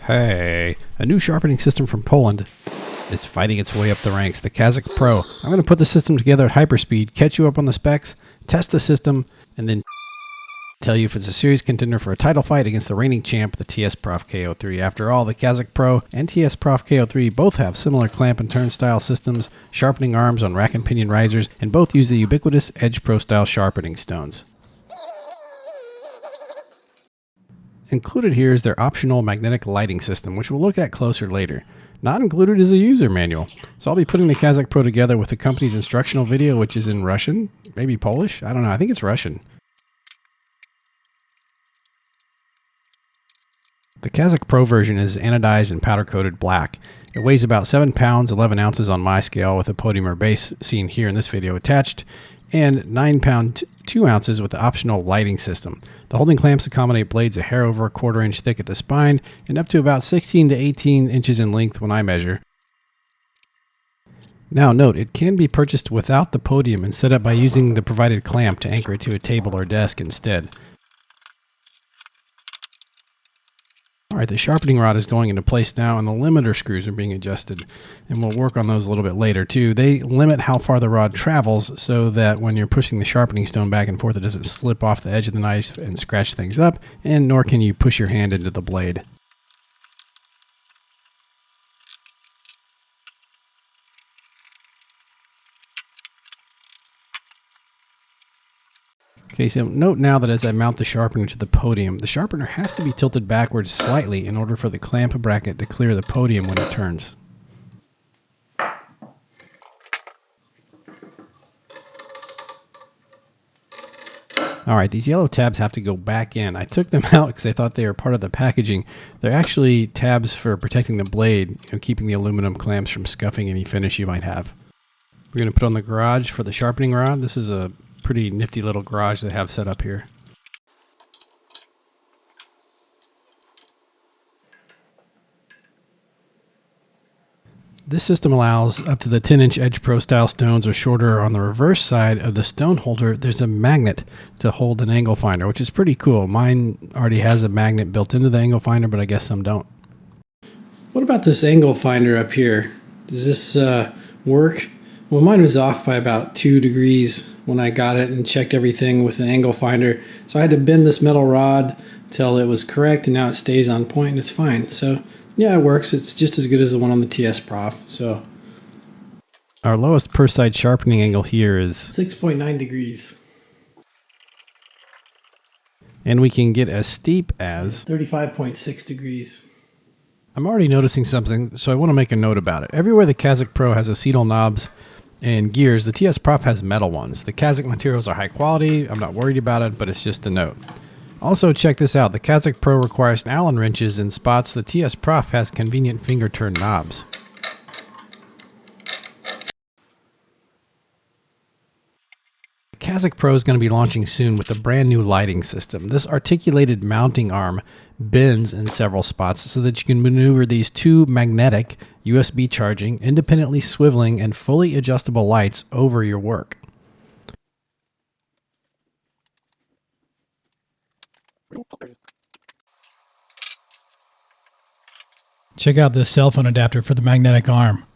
Hey, a new sharpening system from Poland is fighting its way up the ranks, the Kazak Pro. I'm going to put the system together at hyperspeed, catch you up on the specs, test the system, and then tell you if it's a serious contender for a title fight against the reigning champ, the TSProf KO3. After all, the Kazak Pro and TSProf KO3 both have similar clamp and turn style systems, sharpening arms on rack and pinion risers, and both use the ubiquitous Edge Pro style sharpening stones. Included here is their optional magnetic lighting system, which we'll look at closer later. Not included is a user manual, so I'll be putting the Kazak Pro together with the company's instructional video, which is in Russian, maybe Polish, I don't know, I think it's Russian. The Kazak Pro version is anodized and powder-coated black. It weighs about 7 pounds, 11 ounces on my scale, with a podium or base seen here in this video attached, and 9 pound, 2 ounces with the optional lighting system. The holding clamps accommodate blades a hair over a 1/4 inch thick at the spine and up to about 16 to 18 inches in length when I measure. Now note, it can be purchased without the podium and set up by using the provided clamp to anchor it to a table or desk instead. Alright, the sharpening rod is going into place now and the limiter screws are being adjusted, and we'll work on those a little bit later too. They limit how far the rod travels so that when you're pushing the sharpening stone back and forth it doesn't slip off the edge of the knife and scratch things up, and nor can you push your hand into the blade. Okay, so note now that as I mount the sharpener to the podium, the sharpener has to be tilted backwards slightly in order for the clamp bracket to clear the podium when it turns. Alright, these yellow tabs have to go back in. I took them out because I thought they were part of the packaging. They're actually tabs for protecting the blade, keeping the aluminum clamps from scuffing any finish you might have. We're going to put on the garage for the sharpening rod. This is a pretty nifty little garage they have set up here. This system allows up to the 10-inch Edge Pro style stones or shorter. On the reverse side of the stone holder, there's a magnet to hold an angle finder, which is pretty cool. Mine already has a magnet built into the angle finder, but I guess some don't. What about this angle finder up here? Does this work? Well, mine was off by about 2 degrees when I got it and checked everything with an angle finder. So I had to bend this metal rod till it was correct, and now it stays on point and it's fine. So yeah, it works. It's just as good as the one on the TSProf. So our lowest per side sharpening angle here is 6.9 degrees. And we can get as steep as 35.6 degrees. I'm already noticing something, so I want to make a note about it. Everywhere the Kazak Pro has acetal knobs and gears, the TSProf has metal ones. The Kazak materials are high quality. I'm not worried about it, but it's just a note. Also, check this out. The Kazak Pro requires Allen wrenches in spots. The TSProf has convenient finger turn knobs. The Kazak Pro is going to be launching soon with a brand new lighting system. This articulated mounting arm bends in several spots so that you can maneuver these two magnetic USB charging, independently swiveling, and fully adjustable lights over your work. Check out this cell phone adapter for the magnetic arm.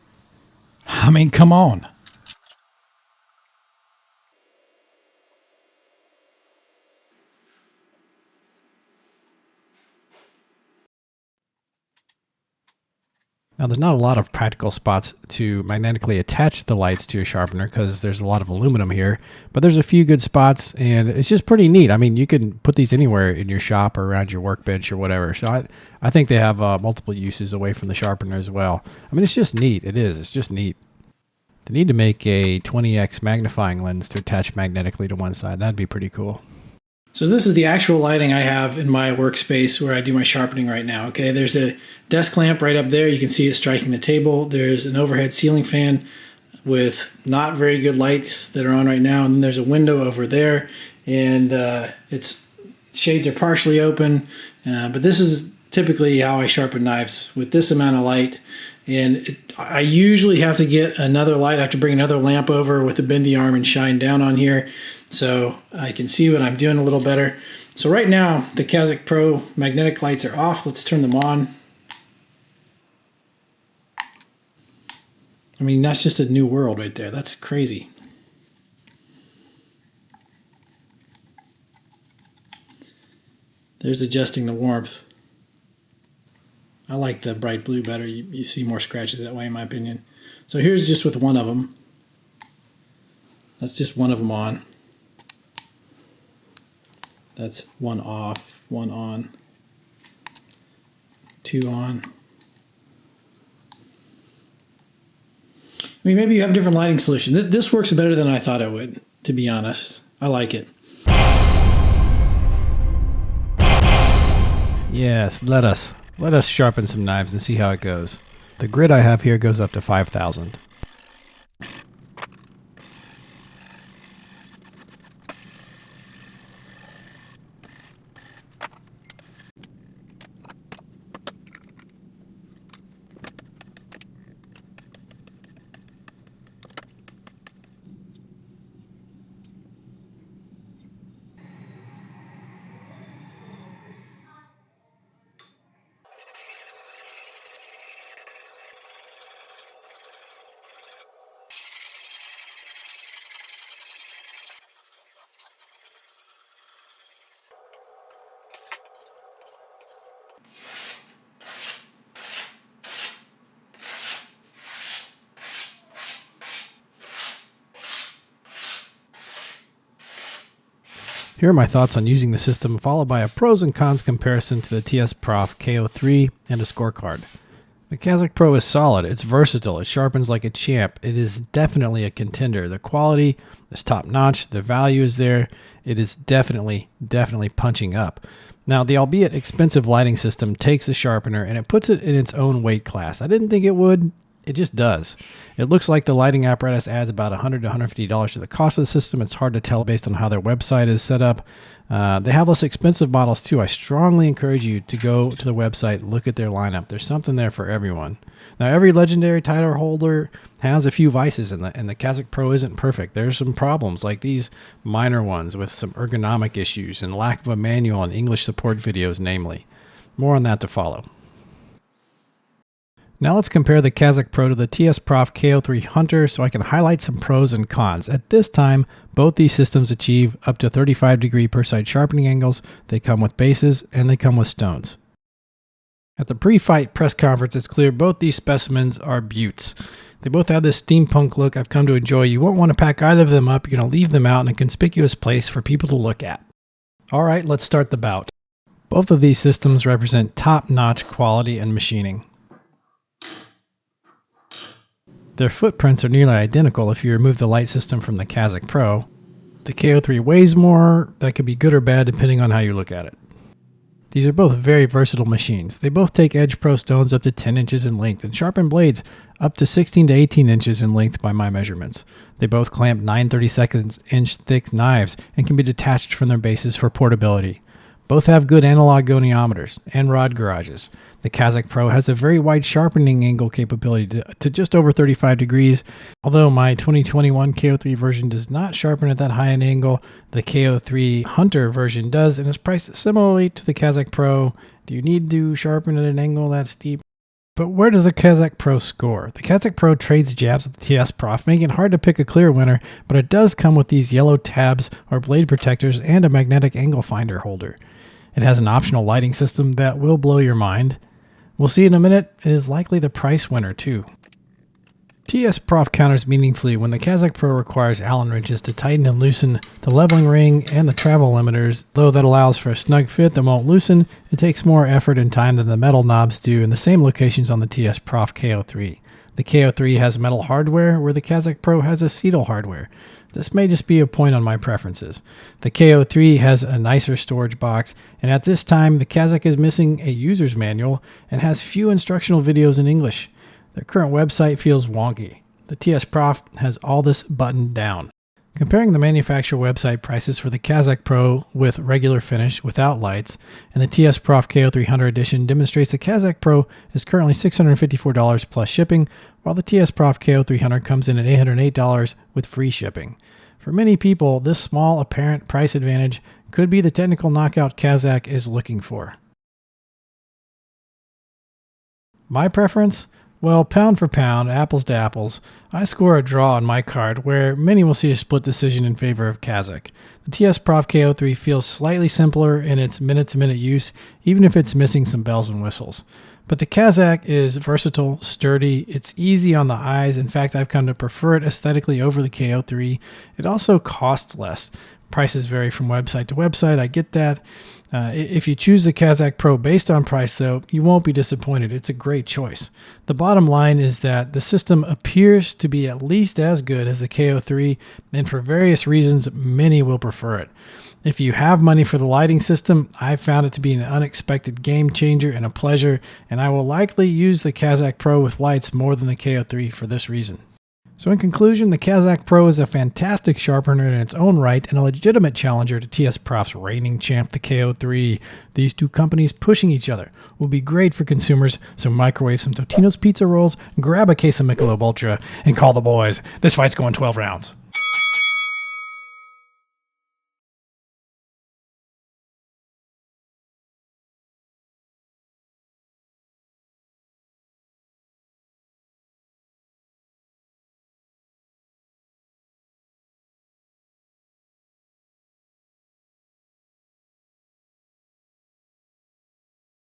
I mean, come on. Now, there's not a lot of practical spots to magnetically attach the lights to a sharpener because there's a lot of aluminum here, but there's a few good spots and it's just pretty neat. I mean, you can put these anywhere in your shop or around your workbench or whatever. So I think they have multiple uses away from the sharpener as well. I mean, it's just neat. It is. It's just neat. They need to make a 20x magnifying lens to attach magnetically to one side. That'd be pretty cool. So this is the actual lighting I have in my workspace where I do my sharpening right now. Okay, there's a desk lamp right up there. You can see it striking the table. There's an overhead ceiling fan with not very good lights that are on right now. And then there's a window over there, and its shades are partially open. But this is typically how I sharpen knives, with this amount of light. And I usually have to get another light. I have to bring another lamp over with a bendy arm and shine down on here so I can see what I'm doing a little better. So right now, the Kazak Pro magnetic lights are off. Let's turn them on. I mean, that's just a new world right there. That's crazy. There's adjusting the warmth. I like the bright blue better. You see more scratches that way, in my opinion. So here's just with one of them. That's just one of them on. That's one off, one on, two on. I mean, maybe you have a different lighting solution. This works better than I thought it would, to be honest. I like it. Yes, let us sharpen some knives and see how it goes. The grit I have here goes up to 5,000. Here are my thoughts on using the system, followed by a pros and cons comparison to the TSProf KO3 and a scorecard. The Kazak Pro is solid, it's versatile, it sharpens like a champ, it is definitely a contender. The quality is top notch, the value is there, it is definitely punching up. Now, the albeit expensive lighting system takes the sharpener and it puts it in its own weight class. I didn't think it would. It just does. It looks like the lighting apparatus adds about $100 to $150 to the cost of the system. It's hard to tell based on how their website is set up. They have less expensive models too. I strongly encourage you to go to the website, look at their lineup. There's something there for everyone. Now, every legendary title holder has a few vices, and the Kazak Pro isn't perfect. There's some problems, like these minor ones with some ergonomic issues and lack of a manual and English support videos, namely. More on that to follow. Now let's compare the Kazak Pro to the TSProf KO3 Hunter so I can highlight some pros and cons. At this time, both these systems achieve up to 35° per side sharpening angles, they come with bases, and they come with stones. At the pre-fight press conference, it's clear both these specimens are beauts. They both have this steampunk look I've come to enjoy. You won't want to pack either of them up, you're going to leave them out in a conspicuous place for people to look at. Alright, let's start the bout. Both of these systems represent top-notch quality and machining. Their footprints are nearly identical if you remove the light system from the Kazak Pro. The KO3 weighs more. That could be good or bad depending on how you look at it. These are both very versatile machines. They both take Edge Pro stones up to 10 inches in length and sharpen blades up to 16 to 18 inches in length by my measurements. They both clamp 9/32 inch thick knives and can be detached from their bases for portability. Both have good analog goniometers and rod garages. The Kazak Pro has a very wide sharpening angle capability to just over 35 degrees. Although my 2021 KO3 version does not sharpen at that high an angle, the KO3 Hunter version does and is priced similarly to the Kazak Pro. Do you need to sharpen at an angle that steep? But where does the Kazak Pro score? The Kazak Pro trades jabs with the TSProf, making it hard to pick a clear winner, but it does come with these yellow tabs or blade protectors and a magnetic angle finder holder. It has an optional lighting system that will blow your mind. We'll see in a minute, it is likely the price winner too. TSProf counters meaningfully when the Kazak Pro requires Allen wrenches to tighten and loosen the leveling ring and the travel limiters. Though that allows for a snug fit that won't loosen, it takes more effort and time than the metal knobs do in the same locations on the TSProf KO3. The KO3 has metal hardware where the Kazak Pro has acetal hardware. This may just be a point on my preferences. The KO3 has a nicer storage box, and at this time, the Kazak is missing a user's manual and has few instructional videos in English. Their current website feels wonky. The TSProf has all this buttoned down. Comparing the manufacturer website prices for the Kazak Pro with regular finish without lights and the TSProf KO300 edition demonstrates the Kazak Pro is currently $654 plus shipping, while the TSProf KO300 comes in at $808 with free shipping. For many people, this small apparent price advantage could be the technical knockout Kazak is looking for. My preference? Well, pound for pound, apples to apples, I score a draw on my card, where many will see a split decision in favor of Kazak. The TSProf KO3 feels slightly simpler in its minute-to-minute use, even if it's missing some bells and whistles. But the Kazak is versatile, sturdy, it's easy on the eyes. In fact, I've come to prefer it aesthetically over the KO3. It also costs less. Prices vary from website to website, I get that. If you choose the Kazak Pro based on price, though, you won't be disappointed. It's a great choice. The bottom line is that the system appears to be at least as good as the KO3, and for various reasons, many will prefer it. If you have money for the lighting system, I've found it to be an unexpected game changer and a pleasure, and I will likely use the Kazak Pro with lights more than the KO3 for this reason. So in conclusion, the Kazak Pro is a fantastic sharpener in its own right and a legitimate challenger to TSProf's reigning champ, the KO3. These two companies pushing each other will be great for consumers, so microwave some Totino's pizza rolls, grab a case of Michelob Ultra, and call the boys. This fight's going 12 rounds.